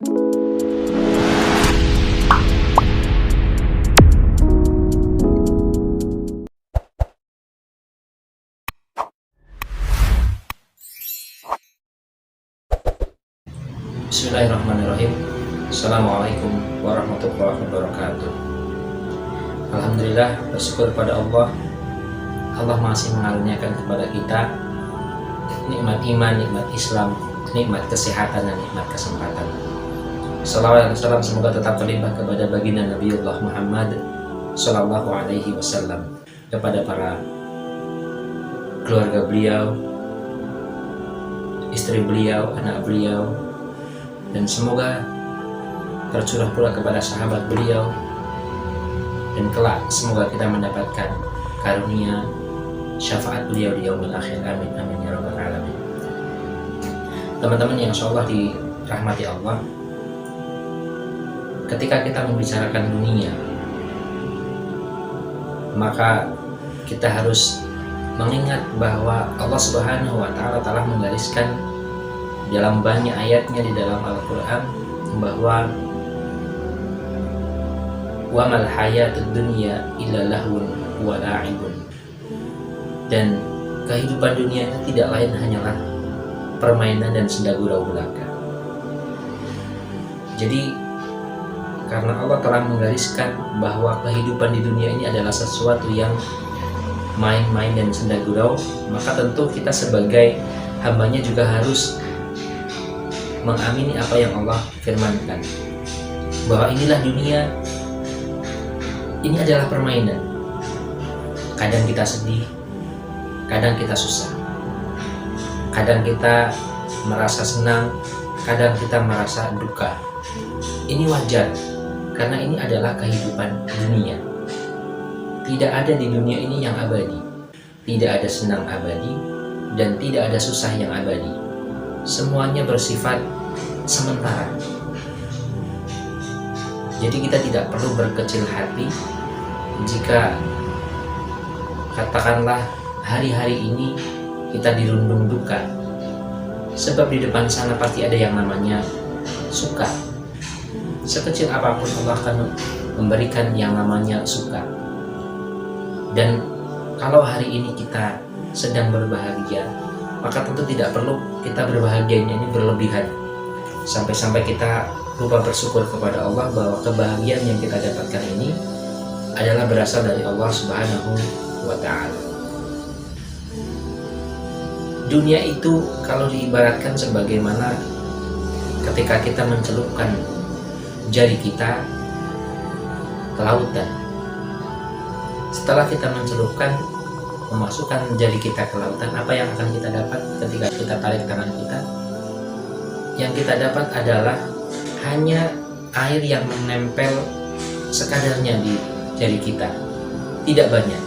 Bismillahirrahmanirrahim. Assalamualaikum warahmatullahi wabarakatuh. Alhamdulillah, bersyukur pada Allah. Allah masih mengaruniakan kepada kita nikmat iman, nikmat Islam, nikmat kesehatan, dan nikmat kesempatan. Salawat dan salam semoga tetap terlimpah kepada baginda Nabiullah Muhammad Sallallahu Alaihi Wasallam, kepada para keluarga beliau, istri beliau, anak beliau, dan semoga tercurah pula kepada sahabat beliau, dan kelak semoga kita mendapatkan karunia syafaat beliau di yaumil akhir. Amin amin ya rabbal alamin. Teman-teman yang insyaallah dirahmati Allah, ketika kita membicarakan dunia, maka kita harus mengingat bahwa Allah Subhanahu wa Ta'ala telah menggariskan dalam banyak ayatnya di dalam Al-Quran bahwa wa mal hayatud dunya illa lahwun wa la'ibun, dan kehidupan dunia itu tidak lain hanyalah permainan dan senda gurau belaka. Jadi karena Allah telah menggariskan bahwa kehidupan di dunia ini adalah sesuatu yang main-main dan senda gurau, maka tentu kita sebagai hambanya juga harus mengamini apa yang Allah firmankan, bahwa inilah dunia, ini adalah permainan. Kadang kita sedih, kadang kita susah, kadang kita merasa senang, kadang kita merasa duka. Ini wajar, karena ini adalah kehidupan dunia. Tidak ada di dunia ini yang abadi, tidak ada senang abadi, dan tidak ada susah yang abadi. Semuanya bersifat sementara. Jadi kita tidak perlu berkecil hati jika katakanlah hari-hari ini kita dirundung duka, sebab di depan sana pasti ada yang namanya suka. Sekecil apapun Allah akan memberikan yang namanya suka. Dan kalau hari ini kita sedang berbahagia, maka tentu tidak perlu kita berbahagianya ini berlebihan sampai-sampai kita lupa bersyukur kepada Allah bahwa kebahagiaan yang kita dapatkan ini adalah berasal dari Allah Subhanahu wa Ta'ala. Dunia itu kalau diibaratkan sebagaimana ketika kita mencelupkan jari kita ke lautan. Setelah kita mencelupkan, memasukkan jari kita ke lautan, apa yang akan kita dapat ketika kita tarik tangan kita? Yang kita dapat adalah hanya air yang menempel sekadarnya di jari kita, tidak banyak.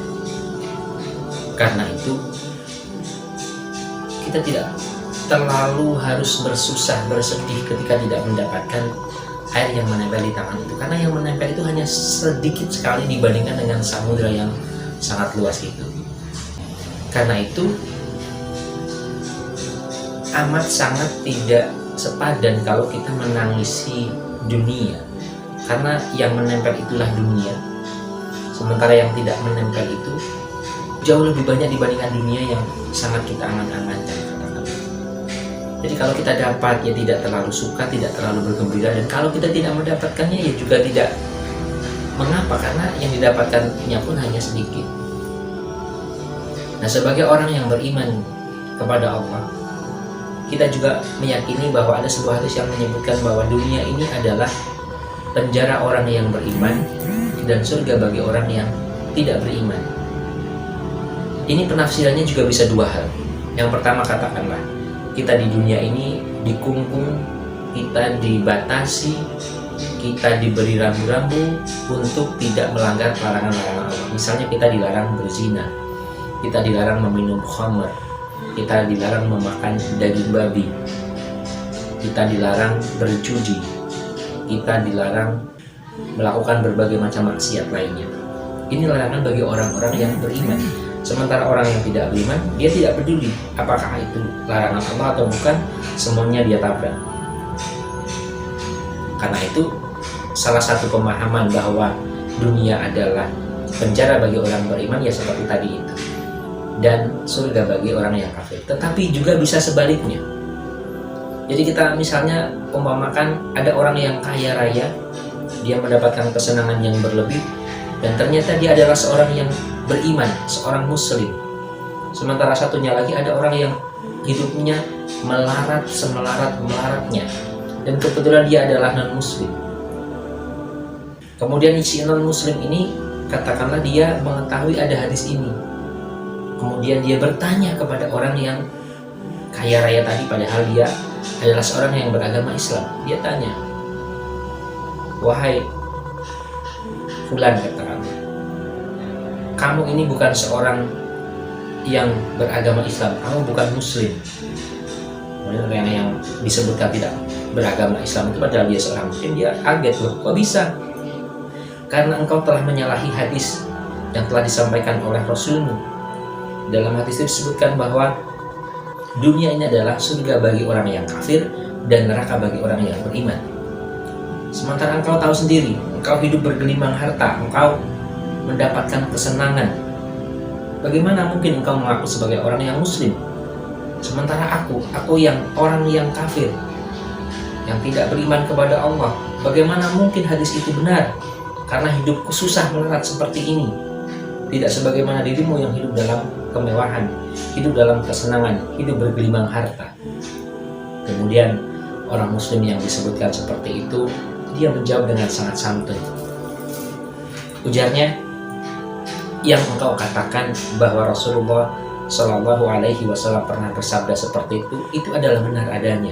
Karena itu kita tidak terlalu harus bersusah, bersedih ketika tidak mendapatkan air yang menempel di tangan itu, karena yang menempel itu hanya sedikit sekali dibandingkan dengan samudra yang sangat luas itu. Karena itu amat sangat tidak sepadan kalau kita menangisi dunia, karena yang menempel itulah dunia, sementara yang tidak menempel itu jauh lebih banyak dibandingkan dunia yang sangat kita angan-angankan. Jadi kalau kita dapat, ya tidak terlalu suka, tidak terlalu bergembira, dan kalau kita tidak mendapatkannya, ya juga tidak mengapa, karena yang didapatkannya pun hanya sedikit. Nah, sebagai orang yang beriman kepada Allah, kita juga meyakini bahwa ada sebuah hadis yang menyebutkan bahwa dunia ini adalah penjara orang yang beriman dan surga bagi orang yang tidak beriman. Ini penafsirannya juga bisa dua hal. Yang pertama, katakanlah kita di dunia ini dikungkung, kita dibatasi, kita diberi rambu-rambu untuk tidak melanggar larangan-larangan Allah. Misalnya kita dilarang berzina, kita dilarang meminum khamr, kita dilarang memakan daging babi, kita dilarang berjudi, kita dilarang melakukan berbagai macam maksiat lainnya. Ini larangan bagi orang-orang yang beriman. Sementara orang yang tidak beriman, dia tidak peduli apakah itu larangan Allah atau bukan, semuanya dia tabrak. Karena itu salah satu pemahaman bahwa dunia adalah penjara bagi orang beriman ya seperti tadi itu, dan surga bagi orang yang kafir. Tetapi juga bisa sebaliknya. Jadi kita misalnya umpamakan ada orang yang kaya raya, dia mendapatkan kesenangan yang berlebih, dan ternyata dia adalah seorang yang beriman, seorang muslim. Sementara satunya lagi ada orang yang hidupnya melarat semelarat-melaratnya, dan kebetulan dia adalah non-muslim. Kemudian si non-muslim ini, katakanlah dia mengetahui ada hadis ini, kemudian dia bertanya kepada orang yang kaya raya tadi, padahal dia adalah seorang yang beragama Islam. Dia tanya, "Wahai fulan," katakanlah, "kamu ini bukan seorang yang beragama Islam, kamu bukan muslim." Kemudian orang yang disebutkan tidak beragama Islam itu padahal dia seorang muslim, dia kaget, "Loh, kok bisa?" "Karena engkau telah menyalahi hadis yang telah disampaikan oleh Rasulmu. Dalam hadis itu disebutkan bahwa dunia ini adalah surga bagi orang yang kafir dan neraka bagi orang yang beriman. Sementara engkau tahu sendiri, engkau hidup bergelimang harta, engkau mendapatkan kesenangan. Bagaimana mungkin engkau mengaku sebagai orang yang muslim? Sementara aku yang orang yang kafir, yang tidak beriman kepada Allah. Bagaimana mungkin hadis itu benar? Karena hidupku susah melarat seperti ini. Tidak sebagaimana dirimu yang hidup dalam kemewahan, hidup dalam kesenangan, hidup bergelimang harta." Kemudian orang muslim yang disebutkan seperti itu, dia menjawab dengan sangat santun. Ujarnya, "Yang engkau katakan bahwa Rasulullah Shallallahu Alaihi Wasallam pernah bersabda seperti itu adalah benar adanya.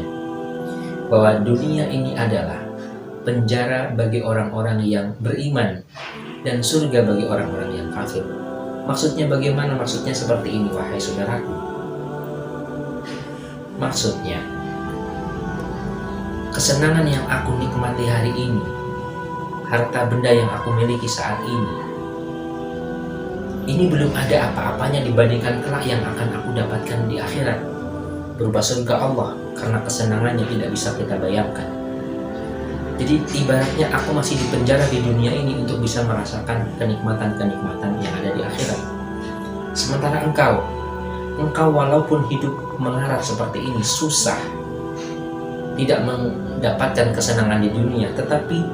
Bahwa dunia ini adalah penjara bagi orang-orang yang beriman dan surga bagi orang-orang yang kafir." Maksudnya bagaimana? Maksudnya seperti ini, wahai saudaraku. Maksudnya, kesenangan yang aku nikmati hari ini, harta benda yang aku miliki saat ini belum ada apa-apanya dibandingkan kelak yang akan aku dapatkan di akhirat, berupa surga Allah, karena kesenangannya tidak bisa kita bayangkan. Jadi ibaratnya aku masih di penjara di dunia ini untuk bisa merasakan kenikmatan-kenikmatan yang ada di akhirat. Sementara engkau walaupun hidup melarat seperti ini, susah, tidak mendapatkan kesenangan di dunia, tetapi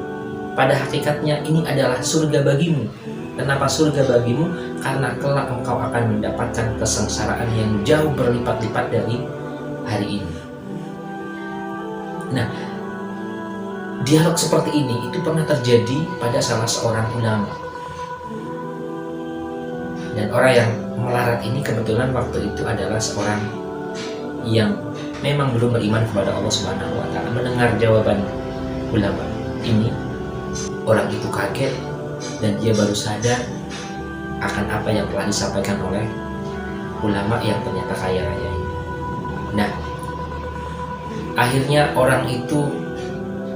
pada hakikatnya ini adalah surga bagimu. Kenapa surga bagimu? Karena kelak engkau akan mendapatkan kesengsaraan yang jauh berlipat-lipat dari hari ini. Nah, dialog seperti ini itu pernah terjadi pada salah seorang ulama. Dan orang yang melarat ini kebetulan waktu itu adalah seorang yang memang belum beriman kepada Allah Subhanahu wa taala. Mendengar jawaban ulama ini, orang itu kaget dan dia baru sadar akan apa yang telah disampaikan oleh ulama yang ternyata kaya raya ini. Nah, akhirnya orang itu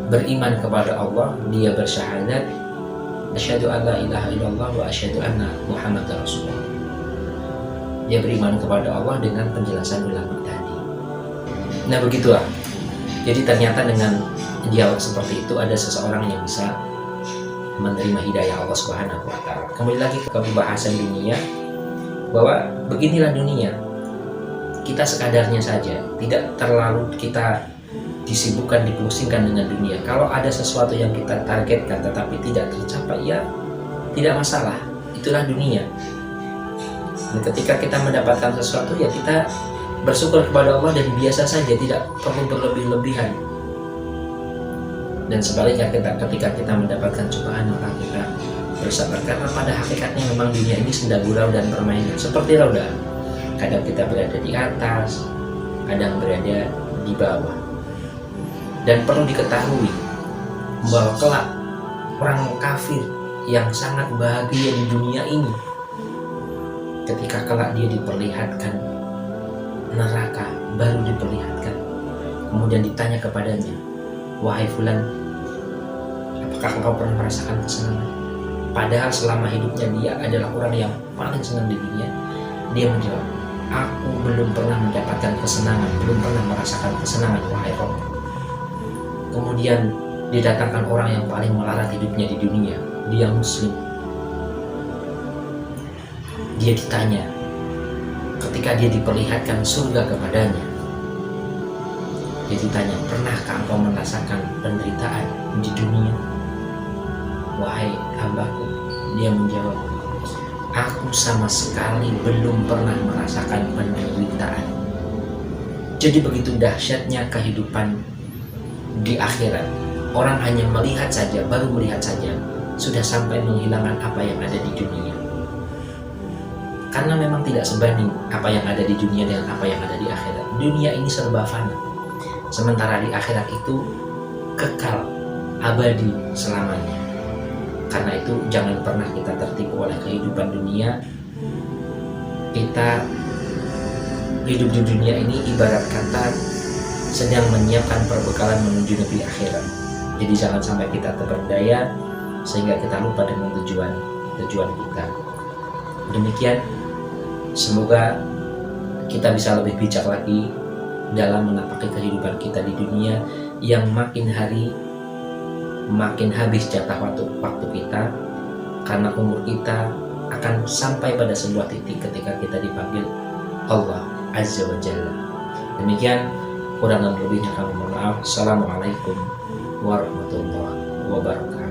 beriman kepada Allah, dia bersyahadat, asyhadu an la ilaha illallah wa asyhadu anna Muhammadar Rasulullah. Dia beriman kepada Allah dengan penjelasan ulama tadi. Nah, begitulah. Jadi ternyata dengan dialog seperti itu ada seseorang yang bisa menerima hidayah Allah Subhanahu wa taala. Kembali lagi ke pembahasan dunia, bahwa beginilah dunia. Kita sekadarnya saja, tidak terlalu kita disibukkan, dipusingkan dengan dunia. Kalau ada sesuatu yang kita targetkan tetapi tidak tercapai, ya tidak masalah, itulah dunia. Dan ketika kita mendapatkan sesuatu, ya kita bersyukur kepada Allah dan biasa saja, tidak perlu berlebih-lebihan. Dan sebaliknya ketika kita mendapatkan cobaan, maka kita bersabar, karena pada hakikatnya memang dunia ini senda gurau dan permainan seperti roda. Kadang kita berada di atas, kadang berada di bawah. Dan perlu diketahui bahwa kelak orang kafir yang sangat bahagia di dunia ini, ketika kelak dia diperlihatkan neraka, baru diperlihatkan, kemudian ditanya kepadanya, "Wahai fulan, apakah engkau pernah merasakan kesenangan?" Padahal selama hidupnya dia adalah orang yang paling senang di dunia. Dia menjawab, "Aku belum pernah mendapatkan kesenangan, belum pernah merasakan kesenangan, wahai Rabb." Kemudian didatangkan orang yang paling melarat hidupnya di dunia, dia muslim. Dia ditanya ketika dia diperlihatkan surga kepadanya, dia ditanya, pernahkah engkau merasakan penderitaan di dunia, wahai hambaku? Dia menjawab, aku sama sekali belum pernah merasakan penderitaan. Jadi begitu dahsyatnya kehidupan di akhirat. Orang hanya melihat saja, baru melihat saja, sudah sampai menghilangkan apa yang ada di dunia. Karena memang tidak sebanding apa yang ada di dunia dengan apa yang ada di akhirat. Dunia ini serba fana, sementara di akhirat itu kekal, abadi selamanya. Karena itu jangan pernah kita tertipu oleh kehidupan dunia. Kita hidup di dunia ini ibarat kata sedang menyiapkan perbekalan menuju negeri akhirat. Jadi jangan sampai kita terperdaya sehingga kita lupa dengan tujuan kita. Demikian, semoga kita bisa lebih bijak lagi dalam menapaki kehidupan kita di dunia yang makin hari makin habis jatah waktu kita, karena umur kita akan sampai pada sebuah titik ketika kita dipanggil Allah Azza wa Jalla. Demikian, kurang dan lebihnya kami mohon maaf. Assalamualaikum warahmatullahi wabarakatuh.